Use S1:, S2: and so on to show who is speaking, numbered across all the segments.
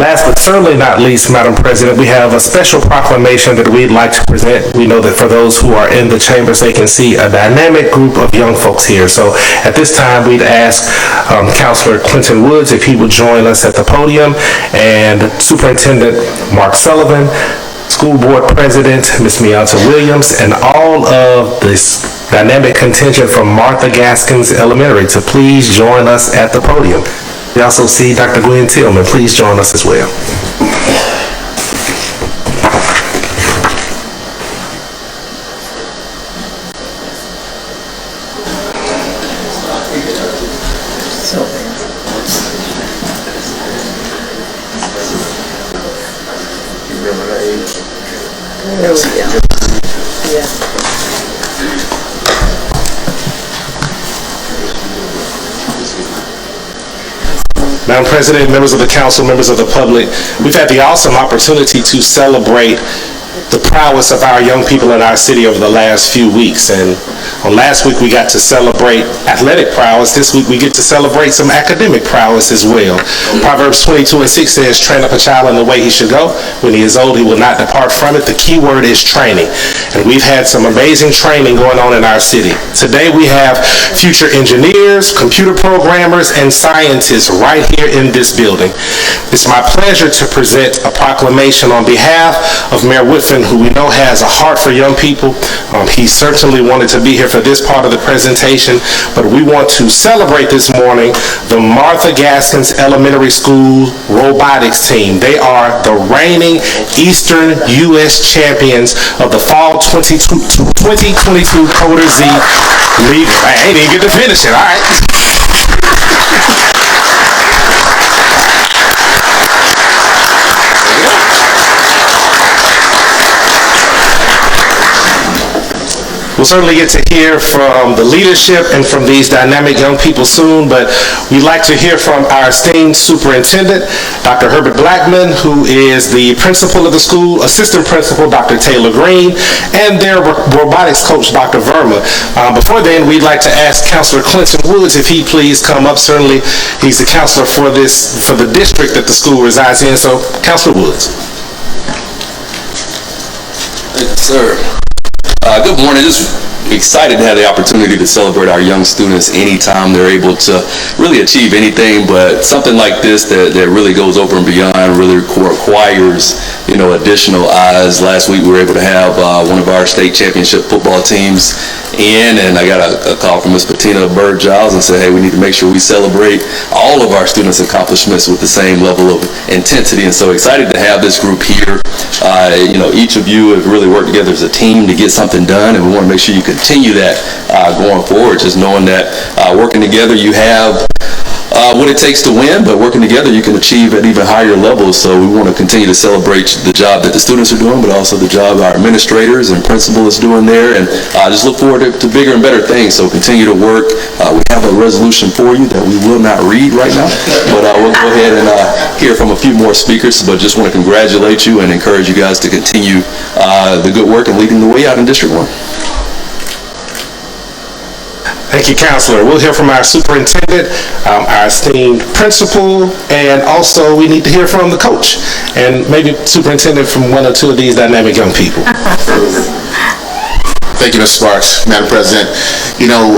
S1: Last but certainly not least, Madam President, we have a special proclamation that we'd like to present. We know that for those who are in the chambers, they can see a dynamic group of young folks here. So at this time, we'd ask Councilor Clinton Woods if he would join us at the podium, and Superintendent Mark Sullivan, School Board President Ms. Mianta Williams, and all of this dynamic contingent from Martha Gaskins Elementary to please join us at the podium. We also see Dr. Gwen Tillman. Please join us as well.
S2: There we go. Yeah.
S1: Madam President, members of the council, members of the public, we've had the awesome opportunity to celebrate the prowess of our young people in our city over the last few weeks. And last week we got to celebrate athletic prowess. This week we get to celebrate some academic prowess as well. Proverbs 22:6 says, train up a child in the way he should go. When he is old, he will not depart from it. The key word is training. And we've had some amazing training going on in our city. Today we have future engineers, computer programmers, and scientists right here in this building. It's my pleasure to present a proclamation on behalf of Mayor Whitford, who we know has a heart for young people. He certainly wanted to be here for this part of the presentation, but we want to celebrate this morning the Martha Gaskins Elementary School robotics team. They are the reigning Eastern U.S. champions of the Fall 2022 Coder Z League. I ain't even get to finish it, all right. We'll certainly get to hear from the leadership and from these dynamic young people soon, but we'd like to hear from our esteemed superintendent, Dr. Herbert Blackman, who is the principal of the school, assistant principal, Dr. Taylor Green, and their robotics coach, Dr. Verma. Before then, we'd like to ask Councilor Clinton Woods if he'd please come up. Certainly, he's the counselor for the district that the school resides in. So, Councilor Woods.
S3: Thank you, sir. Good morning. Just excited to have the opportunity to celebrate our young students anytime they're able to really achieve anything, but something like this that really goes over and beyond, really requires, additional eyes. Last week we were able to have one of our state championship football teams in, and I got a call from Ms. Patina Bird-Giles and said, hey, we need to make sure we celebrate all of our students' accomplishments with the same level of intensity, and so excited to have this group here. Each of you have really worked together as a team to get something done, and we want to make sure you continue that going forward, just knowing that working together you have what it takes to win, but working together you can achieve at even higher levels. So we want to continue to celebrate the job that the students are doing, but also the job our administrators and principal is doing there, and just look forward to bigger and better things. So continue to work. We have a resolution for you that we will not read right now, but we'll go ahead and hear from a few more speakers, but just want to congratulate you and encourage you guys to continue the good work and leading the way out in District 1.
S1: Thank you, Counselor. We'll hear from our superintendent, our esteemed principal, and also we need to hear from the coach, and maybe superintendent from one or two of these dynamic young people.
S4: Thank you, Mr. Sparks. Madam President,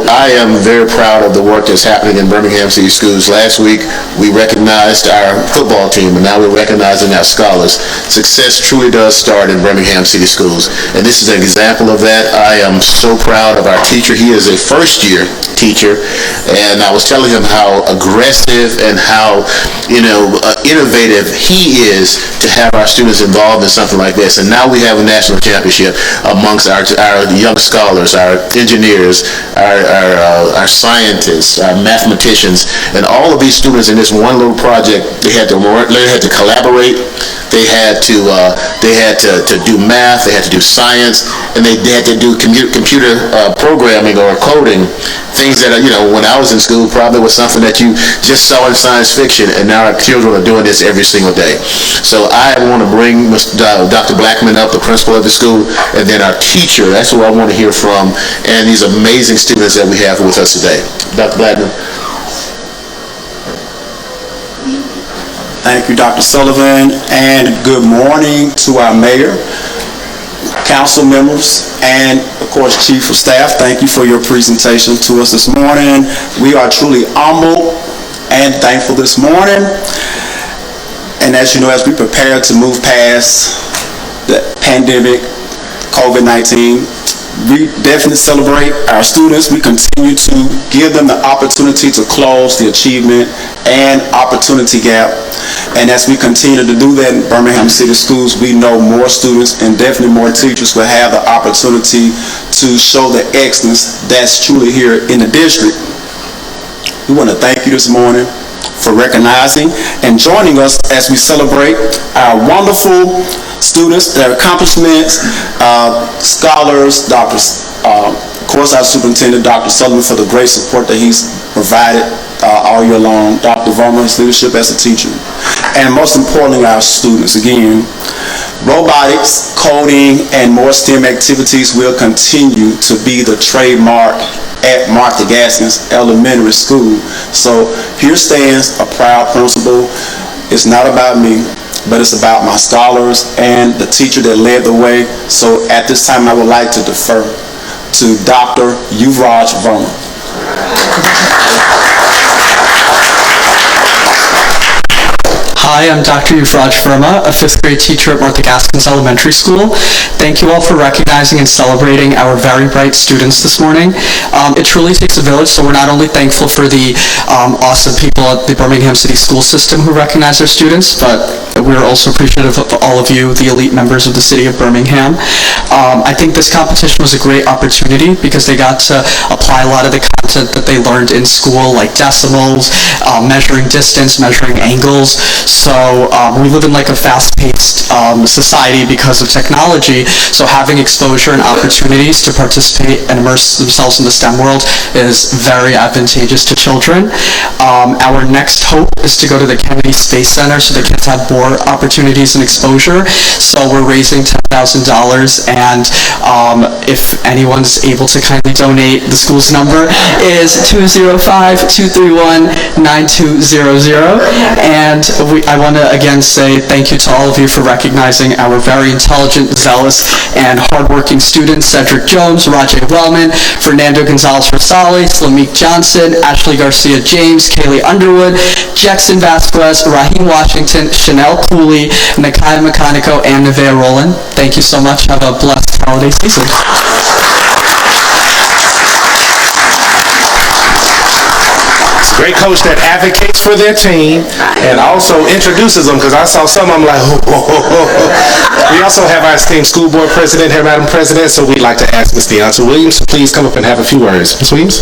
S4: I am very proud of the work that's happening in Birmingham City Schools. Last week, we recognized our football team, and now we're recognizing our scholars. Success truly does start in Birmingham City Schools, and this is an example of that. I am so proud of our teacher. He is a first-year teacher, and I was telling him how aggressive and how, innovative he is to have our students involved in something like this. And now we have a national championship amongst our young scholars, our engineers, our scientists, our mathematicians, and all of these students in this one little project. They had to collaborate. They had to do math. They had to do science, and they had to do computer programming or coding. Things that when I was in school probably was something that you just saw in science fiction, and now our children are doing this every single day. So I want to bring Dr. Blackman up, the principal of the school, and then our teacher. That's who I want to hear from, and these amazing students that we have with us today. Dr. Blackman.
S5: Thank Thank you, Dr. Sullivan, and good morning to our mayor, council members, and of course, Chief of Staff. Thank you for your presentation to us this morning. We are truly humbled and thankful this morning. And as you know, as we prepare to move past the pandemic, COVID-19, we definitely celebrate our students. We continue to give them the opportunity to close the achievement and opportunity gap. And as we continue to do that in Birmingham City Schools, we know more students and definitely more teachers will have the opportunity to show the excellence that's truly here in the district. We want to thank you this morning for recognizing and joining us as we celebrate our wonderful students, their accomplishments, scholars, doctors, of course our superintendent, Dr. Sullivan, for the great support that he's provided all year long, Dr. Varma, his leadership as a teacher, and most importantly our students. Again, robotics, coding, and more STEM activities will continue to be the trademark at Martha Gaskins Elementary School. So here stands a proud principal. It's not about me, but it's about my scholars and the teacher that led the way. So at this time, I would like to defer to Dr. Yuvraj Verma.
S6: Hi, I'm Dr. Yuvraj Verma, a 5th grade teacher at Martha Gaskins Elementary School. Thank you all for recognizing and celebrating our very bright students this morning. It truly takes a village, so we're not only thankful for the awesome people at the Birmingham City School System who recognize their students, but we're also appreciative of all of you, the elite members of the City of Birmingham. I think this competition was a great opportunity because they got to apply a lot of the content that they learned in school, like decimals, measuring distance, measuring angles. So we live in like a fast-paced society because of technology, so having exposure and opportunities to participate and immerse themselves in the STEM world is very advantageous to children. Our next hope is to go to the Kennedy Space Center so the kids have more opportunities and exposure. So we're raising $10,000, and if anyone's able to kindly donate, the school's number is 205-231-9200. And I want to again say thank you to all of you for recognizing our very intelligent, zealous, and hardworking students: Cedric Jones, Rajay Wellman, Fernando Gonzalez-Rosales, Lameek Johnson, Ashley Garcia James, Kaylee Underwood, Jackson Vasquez, Raheem Washington, Chanel Cooley, Nakai Mecanico, and Nevea Rowland. Thank you so much. Have a blessed holiday season.
S1: Great coach that advocates for their team and also introduces them, because I saw some of them like, We also have our esteemed school board president here, Madam President, so we'd like to ask Ms. Deonta Williams to please come up and have a few words. Ms. Williams?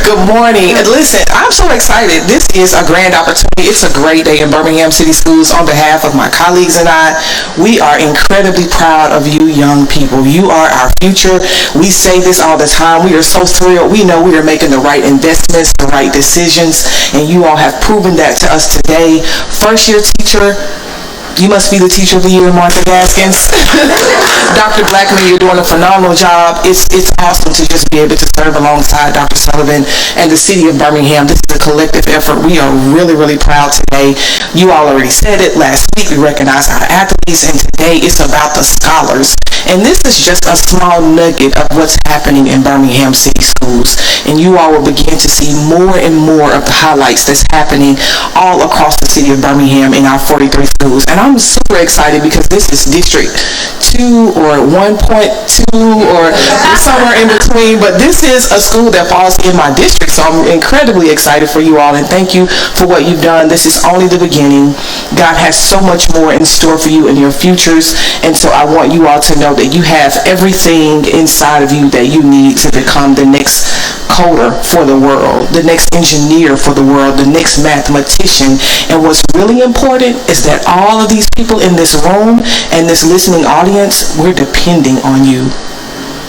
S7: Good morning. Listen, I'm so excited. This is a grand opportunity. It's a great day in Birmingham City Schools. On behalf of my colleagues and I, we are incredibly proud of you young people. You are our future. We say this all the time. We are so thrilled. We know we are making the right investments, the right decisions, and you all have proven that to us today. First year teacher, you must be the teacher of the year, Martha Gaskins. Dr. Blackman, you're doing a phenomenal job. It's awesome to just be able to serve alongside Dr. Sullivan and the City of Birmingham. This is a collective effort. We are really, really proud today. You all already said it. Last week we recognized our athletes, and today it's about the scholars. And this is just a small nugget of what's happening in Birmingham City Schools. And you all will begin to see more and more of the highlights that's happening all across the City of Birmingham in our 43 schools. And I'm super excited because this is District 2 or 1.2 or somewhere in between, but this is a school that falls in my district, so I'm incredibly excited for you all, and thank you for what you've done. This is only the beginning. God has so much more in store for you in your futures, and so I want you all to know that you have everything inside of you that you need to become the next coder for the world, the next engineer for the world, the next mathematician. And what's really important is that all of these people in this room and this listening audience, we're depending on you.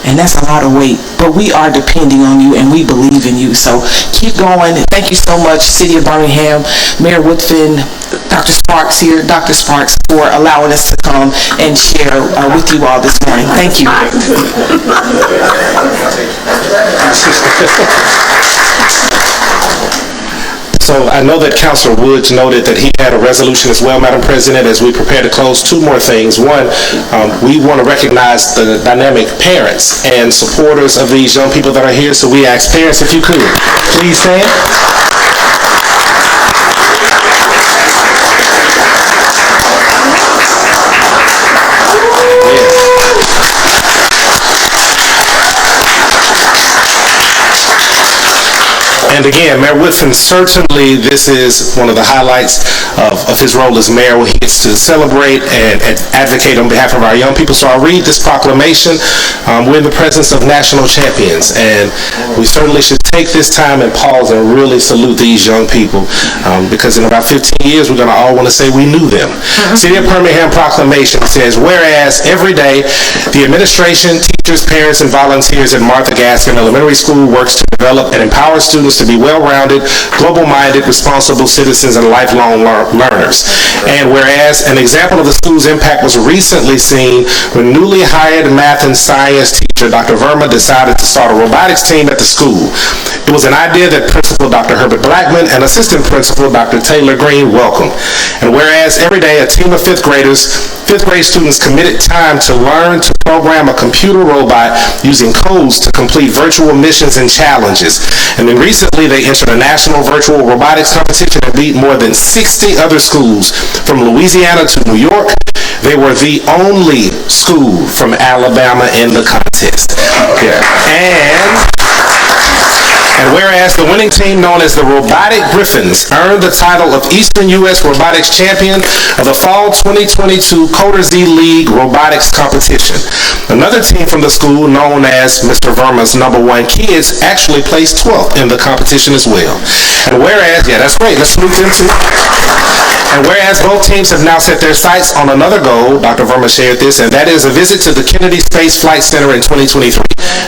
S7: And that's a lot of weight, but we are depending on you and we believe in you. So keep going. Thank you so much, City of Birmingham, Mayor Woodfin, Dr. Sparks here, Dr. Sparks, for allowing us to come and share with you all this morning. Thank you.
S5: So
S1: So I know that Councilor Woods noted that he had a resolution as well, Madam President, as we prepare to close. Two more things. One, we want to recognize the dynamic parents and supporters of these young people that are here. So we ask parents, if you could, please stand. And again, Mayor Woodfin, certainly this is one of the highlights of his role as mayor, where he gets to celebrate and advocate on behalf of our young people. So I'll read this proclamation. We're in the presence of national champions, and we certainly should take this time and pause and really salute these young people, because in about 15 years, we're going to all want to say we knew them. City of Birmingham proclamation says, whereas every day, the administration, teachers, parents, and volunteers at Martha Gaskins Elementary School works to develop and empower students to be well-rounded, global-minded, responsible citizens and lifelong learners. And whereas an example of the school's impact was recently seen when newly hired math and science teacher Dr. Verma decided to start a robotics team at the school. It was an idea that Principal Dr. Herbert Blackman and Assistant Principal Dr. Taylor Green welcomed. And whereas every day a team of fifth grade students committed time to learn to program a computer robot using codes to complete virtual missions and challenges. And then recently they entered a national virtual robotics competition and beat more than 60 other schools from Louisiana to New York. They were the only school from Alabama in the contest. And whereas the winning team, known as the Robotic Griffins, earned the title of Eastern U.S. Robotics Champion of the Fall 2022 Coders E-League Robotics Competition. Another team from the school, known as Mr. Verma's number 1 Kids, actually placed 12th in the competition as well. And whereas, yeah, that's great, let's move them too. And whereas both teams have now set their sights on another goal, Dr. Verma shared this, and that is a visit to the Kennedy Space Flight Center in 2023.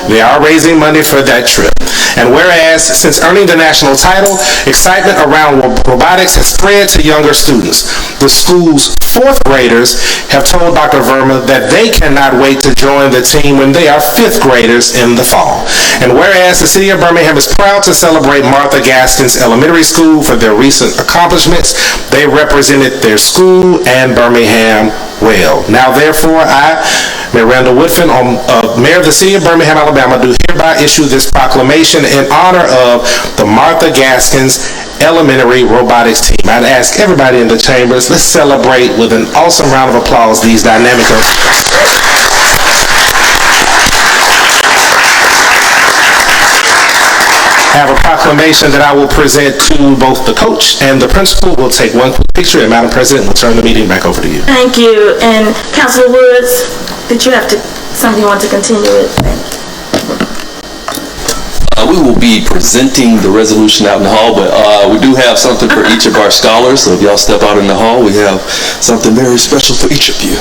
S1: They are raising money for that trip. And whereas, since earning the national title, excitement around robotics has spread to younger students. The school's 4th graders have told Dr. Verma that they cannot wait to join the team when they are 5th graders in the fall. And whereas the City of Birmingham is proud to celebrate Martha Gaskins Elementary School for their recent accomplishments, they represented their school and Birmingham well. Now, therefore, I, Mayor Randall Woodfin, Mayor of the City of Birmingham, Alabama, do hereby issue this proclamation in honor of the Martha Gaskins Elementary Robotics Team. I'd ask everybody in the chambers, let's celebrate with an awesome round of applause these dynamic I have a proclamation that I will present to both the coach and the principal. We'll take one quick picture, and Madam President, we'll turn the meeting back over to you.
S2: Thank you. And Councilor Woods, did you have something you want to continue with?
S3: We will be presenting the resolution out in the hall, but we do have something for each of our scholars. So if y'all step out in the hall, we have something very special for each of you.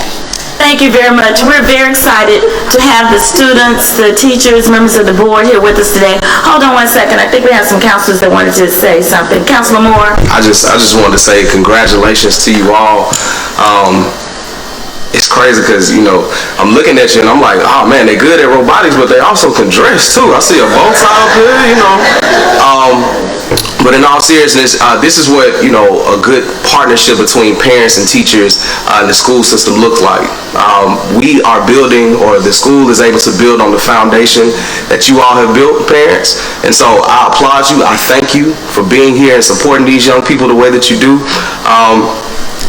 S2: Thank you very much. We're very excited to have the students, the teachers, members of the board here with us today. Hold on one second. I think we have some counselors that wanted to say something. Councilor Moore.
S8: I just wanted to say congratulations to you all. It's crazy because, I'm looking at you and I'm like, oh man, they're good at robotics, but they also can dress too. I see a bow tie up here, But in all seriousness, this is what, a good partnership between parents and teachers and the school system looks like. We are building, or the school is able to build on the foundation that you all have built, parents. And so I applaud you. I thank you for being here and supporting these young people the way that you do.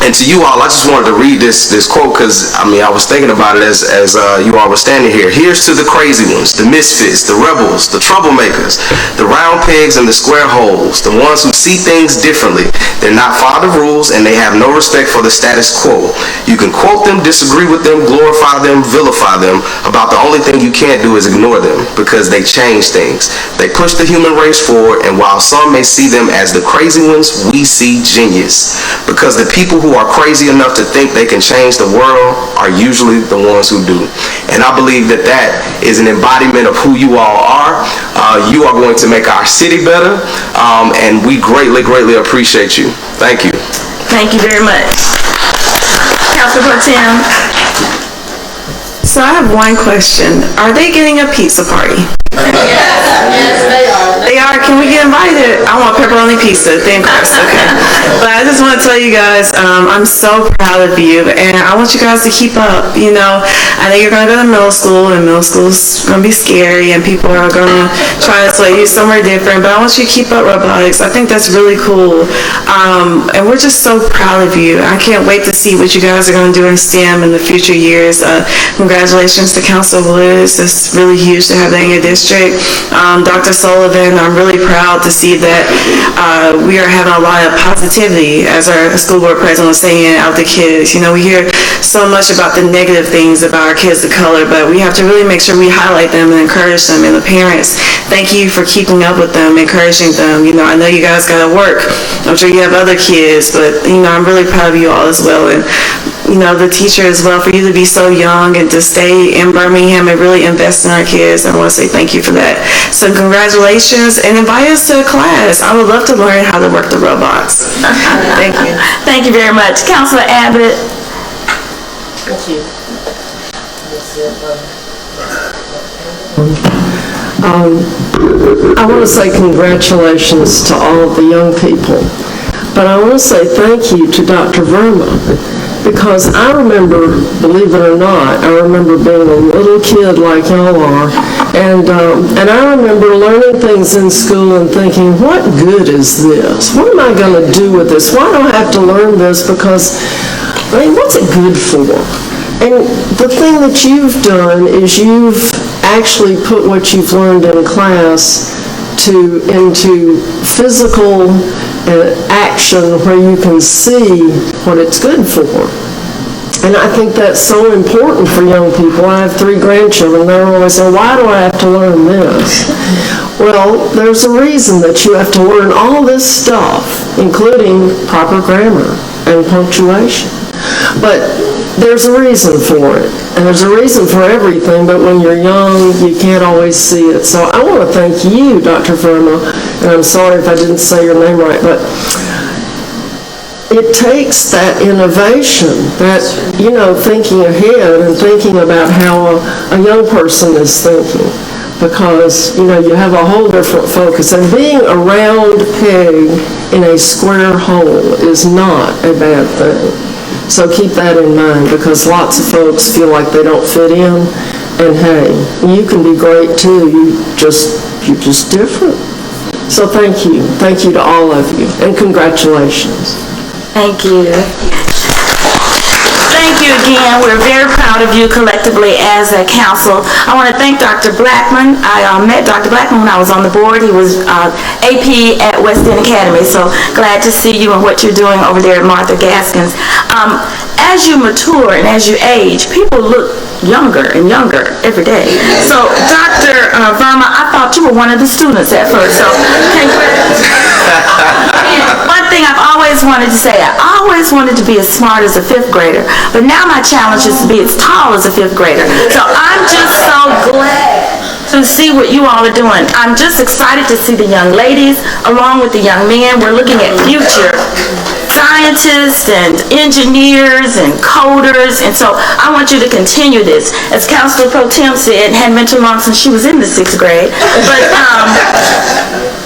S8: And to you all, I just wanted to read this quote because, I was thinking about it as you all were standing here. Here's to the crazy ones, the misfits, the rebels, the troublemakers, the round pegs and the square holes, the ones who see things differently. They're not fond of rules and they have no respect for the status quo. You can quote them, disagree with them, glorify them, vilify them. About the only thing you can't do is ignore them because they change things. They push the human race forward, and while some may see them as the crazy ones, we see genius. Because the people who are crazy enough to think they can change the world are usually the ones who do. And I believe that is an embodiment of who you all are. You are going to make our city better, and we greatly, greatly appreciate you. Thank you.
S2: Thank you very much. Councilor Pro Tem.
S9: So I have one question. Are they getting a pizza party?
S2: Yes, they are.
S9: They are. Can can we get invited? I want pepperoni pizza, thin crust, okay. But I just want to tell you guys, I'm so proud of you, and I want you guys to keep up, you know. I know you're going to go to middle school, and middle school's going to be scary, and people are going to try to sway you somewhere different, but I want you to keep up robotics. I think that's really cool, and we're just so proud of you. I can't wait to see what you guys are going to do in STEM in the future years. Congratulations to Councilor Woods. It's really huge to have that in your district. Dr. Sullivan, I'm really proud to see that we are having a lot of positivity, as our school board president was saying, out the kids. You know, we hear so much about the negative things about our kids of color, but we have to really make sure we highlight them and encourage them. And the parents, thank you for keeping up with them, encouraging them. You know, I know you guys got to work. I'm sure you have other kids, but, you know, I'm really proud of you all as well. And, you know, the teacher as well, for you to be so young and to stay in Birmingham and really invest in our kids. I want to say thank you for that. So congratulations, and invite us to a class. I would love to learn how to work the robots. Thank you.
S2: Thank you very much. Councilor Abbott.
S10: Thank you. I want to say congratulations to all of the young people, but I want to say thank you to Dr. Verma, because I remember, believe it or not, I remember being a little kid like y'all are, and I remember learning things in school and thinking, what good is this? What am I going to do with this? Why do I have to learn this? Because, I mean, what's it good for? And the thing that you've done is you've actually put what you've learned in class into physical action where you can see what it's good for. And I think that's so important for young people. I have 3 grandchildren. They're always saying, why do I have to learn this? Well, there's a reason that you have to learn all this stuff, including proper grammar and punctuation. But there's a reason for it, and there's a reason for everything, but when you're young, you can't always see it. So I want to thank you, Dr. Verma, and I'm sorry if I didn't say your name right, but it takes that innovation, that, you know, thinking ahead and thinking about how a young person is thinking, because, you know, you have a whole different focus, and being a round peg in a square hole is not a bad thing. So keep that in mind, because lots of folks feel like they don't fit in, and hey, you can be great too, you're just different. So thank you to all of you, and congratulations.
S2: Thank you. Thank you again. We're very proud of you collectively as a council. I want to thank Dr. Blackman. I met Dr. Blackman when I was on the board. He was AP at West End Academy, so glad to see you and what you're doing over there at Martha Gaskins. As you mature and as you age, people look younger and younger every day. So, Dr. Verma, I thought you were one of the students at first, so one thing I've always wanted to say, I always wanted to be as smart as a 5th grader, but now my challenge is to be as tall as a 5th grader. So I'm just so glad to see what you all are doing. I'm just excited to see the young ladies along with the young men. We're looking at future scientists and engineers and coders, and so I want you to continue this. As Councilor Pro Tem said, it hadn't been too long since she was in the 6th grade, but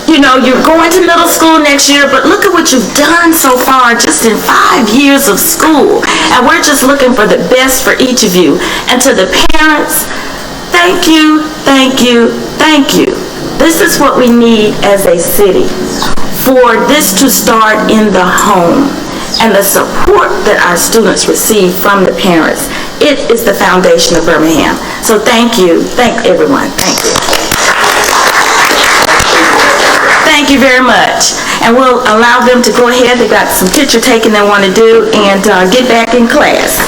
S2: you know, you're going to middle school next year, but look at what you've done so far just in 5 years of school, and we're just looking for the best for each of you. And to the parents, thank you, thank you, thank you. This is what we need as a city, for this to start in the home, and the support that our students receive from the parents. It is the foundation of Birmingham. So thank you. Thank everyone. Thank you. Thank you very much. And we'll allow them to go ahead. They've got some picture taking they want to do, and get back in class.